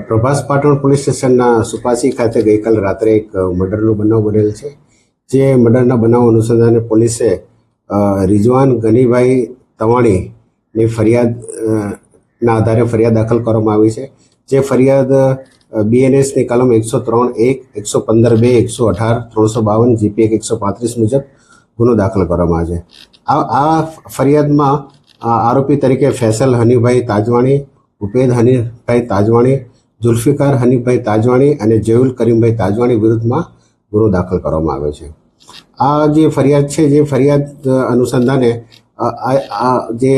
Prabhas Patan police સ્ટેશનના સુપાસી ખાતે ગઈકાલ રાત્રે એક મર્ડરનો બનાવ બનેલ છે. જે મર્ડરના બનાવ અનુસંધાને પોલીસે રિઝવાન ગનીભાઈ તવાણીની ફરિયાદના આધારે ફરિયાદ દાખલ કરવામાં આવી છે. જે ફરિયાદ BNSની કલમ 103(1), 115(2), 118, 352, GP 135 મુજબ ગુનો દાખલ કરવામાં આવે છે. આ ફરિયાદમાં આરોપી તરીકે ફૈસલ હનીભાઈ તાજવાણી, ઉપેદ હનીભાઈ તાજવાણી, જુલ્ફિકાર હનીભાઈ તાજવાણી અને જયુલ કરીમભાઈ તાજવાણી વિરુદ્ધમાં ગુનો દાખલ કરવામાં આવ્યો છે. આ જે ફરિયાદ છે, જે ફરિયાદ અનુસંધાને જે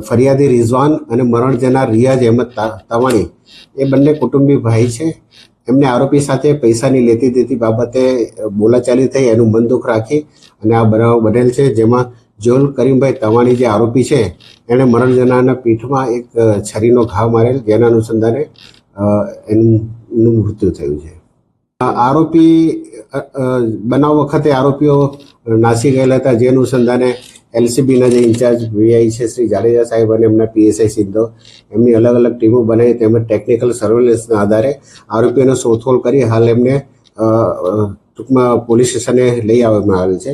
ફરિયાદી રિઝવાન અને મરણ જનાર રિયાઝ અહેમદ તવાણી એ બંને કુટુંબી ભાઈ છે. એમને આરોપી સાથે પૈસાની લેતી દેતી બાબતે બોલાચાલી થઈ, એનું મન દુઃખ રાખી અને આ બનાવ બનેલ છે. જેમાં જયુલ કરીમભાઈ તવાણી જે આરોપી છે, એણે મરણ જનારના પીઠમાં એક છરીનો ઘા મારેલ, જેના અનુસંધાને એનું મૃત્યુ થયું છે. આરોપી બનાવ વખતે આરોપીઓ નાસી ગયેલા હતા, જે અનુસંધાને LCBના જે ઇન્ચાર્જ VI છે શ્રી જાડેજા સાહેબ અને એમના PSI સિદ્ધો એમની અલગ અલગ ટીમો બનાવી તેમજ ટેકનિકલ સર્વેલન્સના આધારે આરોપીઓને શોધખોળ કરી હાલ એમને ટૂંકમાં પોલીસ સ્ટેશને લઈ આવવામાં આવેલ છે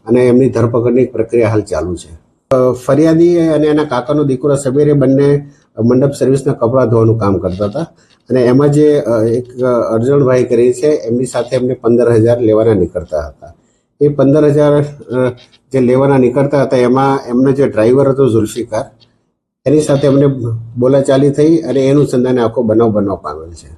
અને એમની ધરપકડની પ્રક્રિયા હાલ ચાલુ છે. ફરિયાદી અને એના કાકાનો દીકરો સબેરે બંને મંડપ સર્વિસના કપડાં ધોવાનું કામ કરતા હતા અને એમાં જે એક અર્જણભાઈ કરી છે, એમની સાથે એમને 15,000 લેવાના નીકળતા હતા. એ 15,000 જે લેવાના નીકળતા હતા એમાં એમનો જે ડ્રાઈવર હતો જુલ્ફિકાર, એની સાથે એમને બોલાચાલી થઈ અને એનું સંધાને આખો બનાવ પામેલ છે.